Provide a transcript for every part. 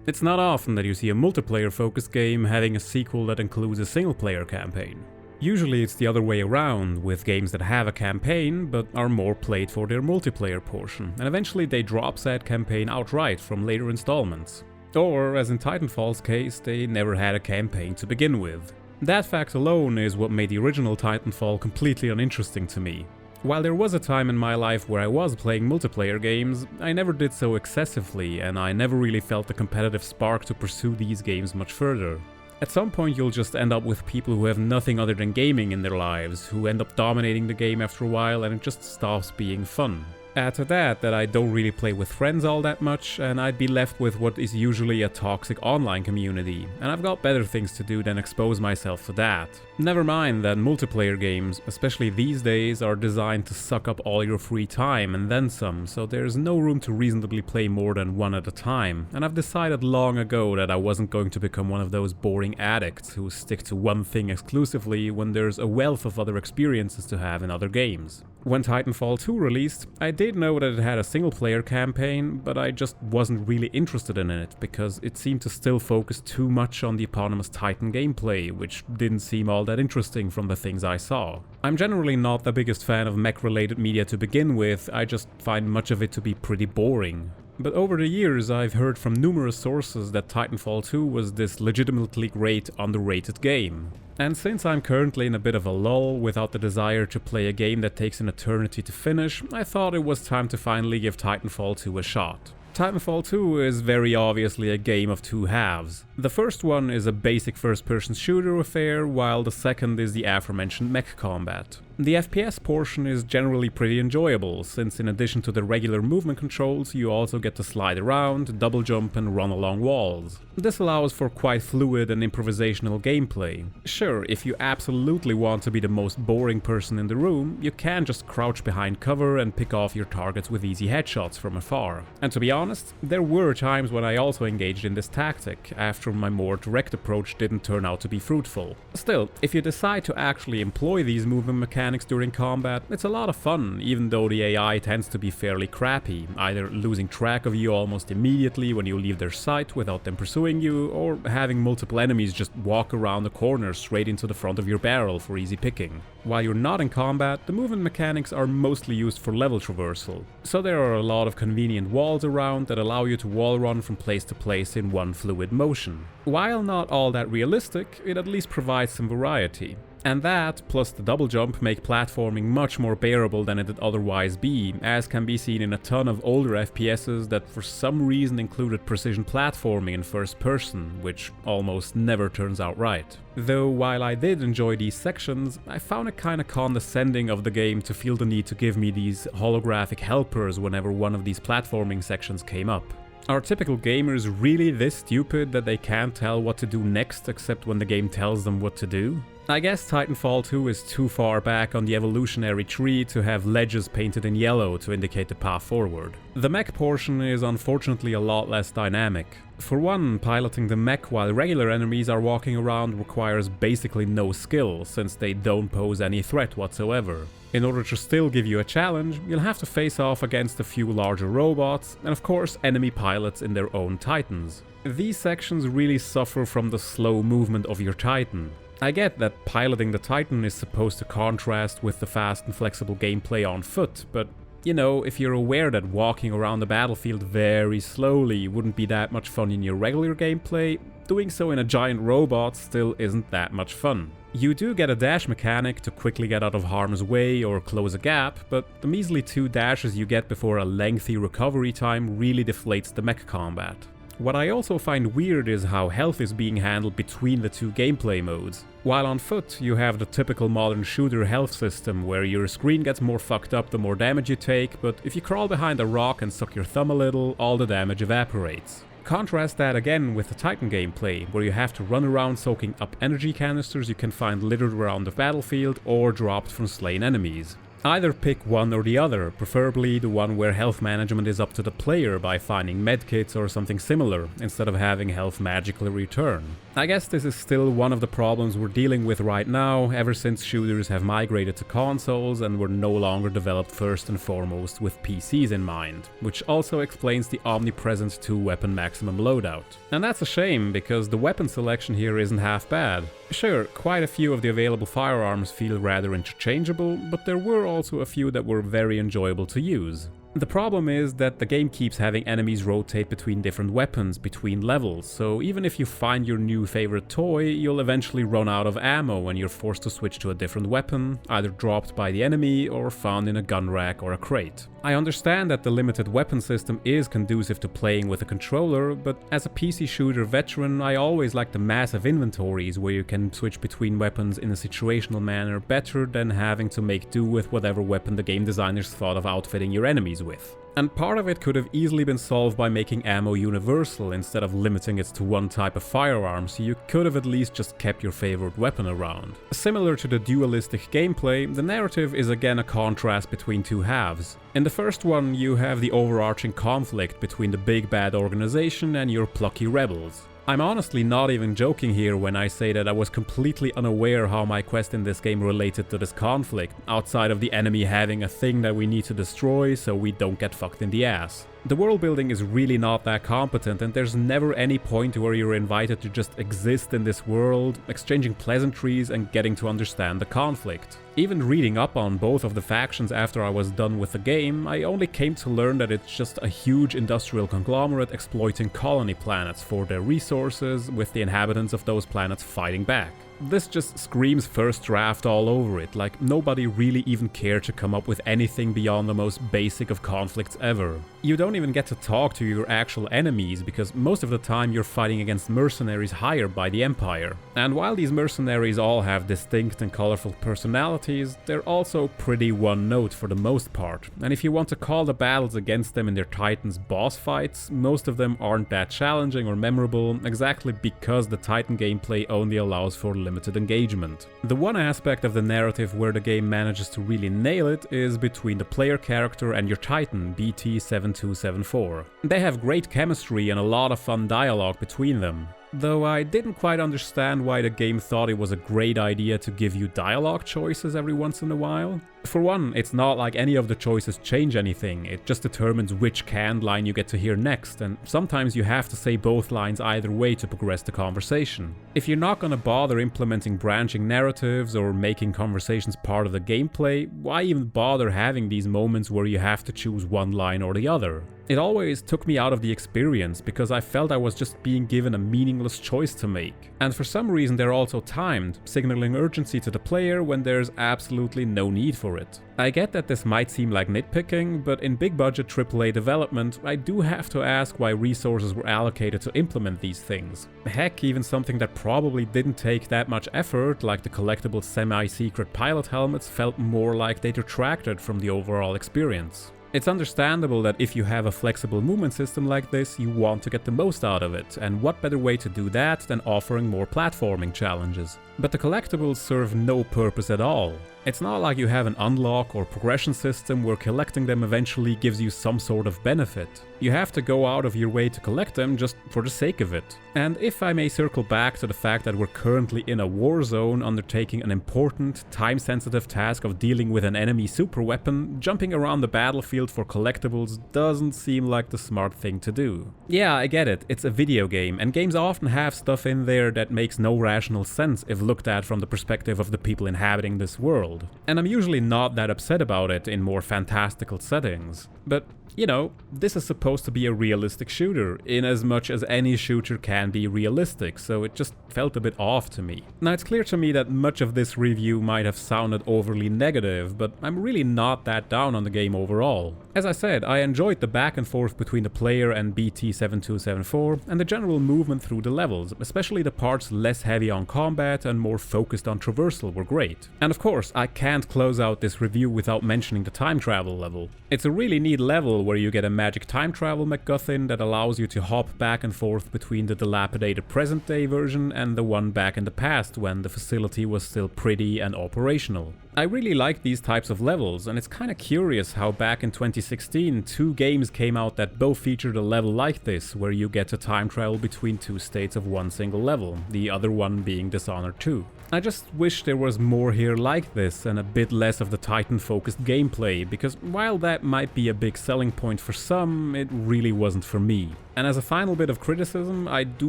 It's not often that you see a multiplayer-focused game having a sequel that includes a single-player campaign. Usually it's the other way around, with games that have a campaign but are more played for their multiplayer portion, and eventually they drop said campaign outright from later installments. Or, as in Titanfall's case, they never had a campaign to begin with. That fact alone is what made the original Titanfall completely uninteresting to me. While there was a time in my life where I was playing multiplayer games, I never did so excessively, and I never really felt the competitive spark to pursue these games much further. At some point you'll just end up with people who have nothing other than gaming in their lives, who end up dominating the game after a while and it just stops being fun. Add to that I don't really play with friends all that much, and I'd be left with what is usually a toxic online community, and I've got better things to do than expose myself to that. Never mind that multiplayer games, especially these days, are designed to suck up all your free time and then some, so there's no room to reasonably play more than one at a time, and I've decided long ago that I wasn't going to become one of those boring addicts who stick to one thing exclusively when there's a wealth of other experiences to have in other games. When Titanfall 2 released, I did know that it had a single-player campaign, but I just wasn't really interested in it because it seemed to still focus too much on the eponymous Titan gameplay, which didn't seem all that interesting from the things I saw. I'm generally not the biggest fan of mech-related media to begin with, I just find much of it to be pretty boring. But over the years I've heard from numerous sources that Titanfall 2 was this legitimately great underrated game. And since I'm currently in a bit of a lull without the desire to play a game that takes an eternity to finish, I thought it was time to finally give Titanfall 2 a shot. Titanfall 2 is very obviously a game of two halves. The first one is a basic first-person shooter affair, while the second is the aforementioned mech combat. The FPS portion is generally pretty enjoyable, since in addition to the regular movement controls, you also get to slide around, double jump and run along walls. This allows for quite fluid and improvisational gameplay. Sure, if you absolutely want to be the most boring person in the room, you can just crouch behind cover and pick off your targets with easy headshots from afar. And to be honest, there were times when I also engaged in this tactic, after my more direct approach didn't turn out to be fruitful. Still, if you decide to actually employ these movement mechanics during combat, it's a lot of fun, even though the AI tends to be fairly crappy, either losing track of you almost immediately when you leave their sight without them pursuing you, or having multiple enemies just walk around the corner straight into the front of your barrel for easy picking. While you're not in combat, the movement mechanics are mostly used for level traversal, so there are a lot of convenient walls around that allow you to wall run from place to place in one fluid motion. While not all that realistic, it at least provides some variety. And that, plus the double jump, make platforming much more bearable than it'd otherwise be, as can be seen in a ton of older FPSs that for some reason included precision platforming in first person, which almost never turns out right. Though while I did enjoy these sections, I found it kinda condescending of the game to feel the need to give me these holographic helpers whenever one of these platforming sections came up. Are typical gamers really this stupid that they can't tell what to do next except when the game tells them what to do? I guess Titanfall 2 is too far back on the evolutionary tree to have ledges painted in yellow to indicate the path forward. The mech portion is unfortunately a lot less dynamic. For one, piloting the mech while regular enemies are walking around requires basically no skill, since they don't pose any threat whatsoever. In order to still give you a challenge, you'll have to face off against a few larger robots, and of course enemy pilots in their own Titans. These sections really suffer from the slow movement of your Titan. I get that piloting the Titan is supposed to contrast with the fast and flexible gameplay on foot, but you know, if you're aware that walking around the battlefield very slowly wouldn't be that much fun in your regular gameplay, doing so in a giant robot still isn't that much fun. You do get a dash mechanic to quickly get out of harm's way or close a gap, but the measly 2 dashes you get before a lengthy recovery time really deflates the mech combat. What I also find weird is how health is being handled between the two gameplay modes. While on foot, you have the typical modern shooter health system where your screen gets more fucked up the more damage you take, but if you crawl behind a rock and suck your thumb a little, all the damage evaporates. Contrast that again with the Titan gameplay, where you have to run around soaking up energy canisters you can find littered around the battlefield or dropped from slain enemies. Either pick one or the other, preferably the one where health management is up to the player by finding medkits or something similar, instead of having health magically return. I guess this is still one of the problems we're dealing with right now, ever since shooters have migrated to consoles and were no longer developed first and foremost with PCs in mind, which also explains the omnipresent 2-weapon maximum loadout. And that's a shame, because the weapon selection here isn't half bad. Sure, quite a few of the available firearms feel rather interchangeable, but there were also a few that were very enjoyable to use. The problem is that the game keeps having enemies rotate between different weapons between levels, so even if you find your new favorite toy, you'll eventually run out of ammo when you're forced to switch to a different weapon, either dropped by the enemy or found in a gun rack or a crate. I understand that the limited weapon system is conducive to playing with a controller, but as a PC shooter veteran, I always like the massive inventories where you can switch between weapons in a situational manner better than having to make do with whatever weapon the game designers thought of outfitting your enemies with. And part of it could have easily been solved by making ammo universal instead of limiting it to one type of firearm, so you could have at least just kept your favorite weapon around. Similar to the dualistic gameplay, the narrative is again a contrast between two halves. In the first one, you have the overarching conflict between the big bad organization and your plucky rebels. I'm honestly not even joking here when I say that I was completely unaware how my quest in this game related to this conflict, outside of the enemy having a thing that we need to destroy so we don't get fucked in the ass. The world building is really not that competent, and there's never any point where you're invited to just exist in this world, exchanging pleasantries and getting to understand the conflict. Even reading up on both of the factions after I was done with the game, I only came to learn that it's just a huge industrial conglomerate exploiting colony planets for their resources, with the inhabitants of those planets fighting back. This just screams first draft all over it, like nobody really even cared to come up with anything beyond the most basic of conflicts ever. You don't even get to talk to your actual enemies, because most of the time you're fighting against mercenaries hired by the Empire. And while these mercenaries all have distinct and colorful personalities, they're also pretty one-note for the most part. And if you want to call the battles against them in their Titans boss fights, most of them aren't that challenging or memorable, exactly because the Titan gameplay only allows for limited engagement. The one aspect of the narrative where the game manages to really nail it is between the player character and your Titan, BT-7274. They have great chemistry and a lot of fun dialogue between them. Though I didn't quite understand why the game thought it was a great idea to give you dialogue choices every once in a while. For one, it's not like any of the choices change anything, it just determines which canned line you get to hear next, and sometimes you have to say both lines either way to progress the conversation. If you're not gonna bother implementing branching narratives or making conversations part of the gameplay, why even bother having these moments where you have to choose one line or the other? It always took me out of the experience because I felt I was just being given a meaningless choice to make. And for some reason they're also timed, signaling urgency to the player when there's absolutely no need for it. I get that this might seem like nitpicking, but in big budget AAA development, I do have to ask why resources were allocated to implement these things. Heck, even something that probably didn't take that much effort, like the collectible semi-secret pilot helmets, felt more like they detracted from the overall experience. It's understandable that if you have a flexible movement system like this, you want to get the most out of it, and what better way to do that than offering more platforming challenges. But the collectibles serve no purpose at all. It's not like you have an unlock or progression system where collecting them eventually gives you some sort of benefit. You have to go out of your way to collect them just for the sake of it. And if I may circle back to the fact that we're currently in a war zone undertaking an important, time-sensitive task of dealing with an enemy superweapon, jumping around the battlefield for collectibles doesn't seem like the smart thing to do. Yeah, I get it, it's a video game, and games often have stuff in there that makes no rational sense if looked at from the perspective of the people inhabiting this world. And I'm usually not that upset about it in more fantastical settings. But, you know, this is supposed to be a realistic shooter, in as much as any shooter can be realistic, so it just felt a bit off to me. Now, it's clear to me that much of this review might have sounded overly negative, but I'm really not that down on the game overall. As I said, I enjoyed the back and forth between the player and BT-7274, and the general movement through the levels, especially the parts less heavy on combat and more focused on traversal were great. And of course, I can't close out this review without mentioning the time travel level. It's a really neat level where you get a magic time travel MacGuffin that allows you to hop back and forth between the dilapidated present-day version and the one back in the past when the facility was still pretty and operational. I really like these types of levels, and it's kinda curious how back in 2016 two games came out that both featured a level like this, where you get to time travel between two states of one single level, the other one being Dishonored 2. I just wish there was more here like this and a bit less of the Titan-focused gameplay, because while that might be a big selling point for some, it really wasn't for me. And as a final bit of criticism, I do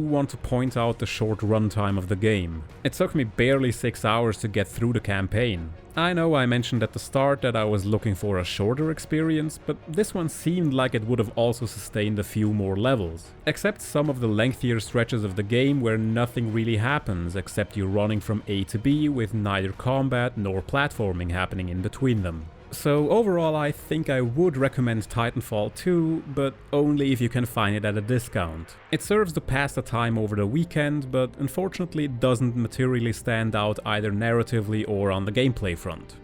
want to point out the short runtime of the game. It took me barely 6 hours to get through the campaign. I know I mentioned at the start that I was looking for a shorter experience, but this one seemed like it would have also sustained a few more levels. Except some of the lengthier stretches of the game where nothing really happens except you running from A to B with neither combat nor platforming happening in between them. So overall I think I would recommend Titanfall 2, but only if you can find it at a discount. It serves to pass the time over the weekend, but unfortunately doesn't materially stand out either narratively or on the gameplay front.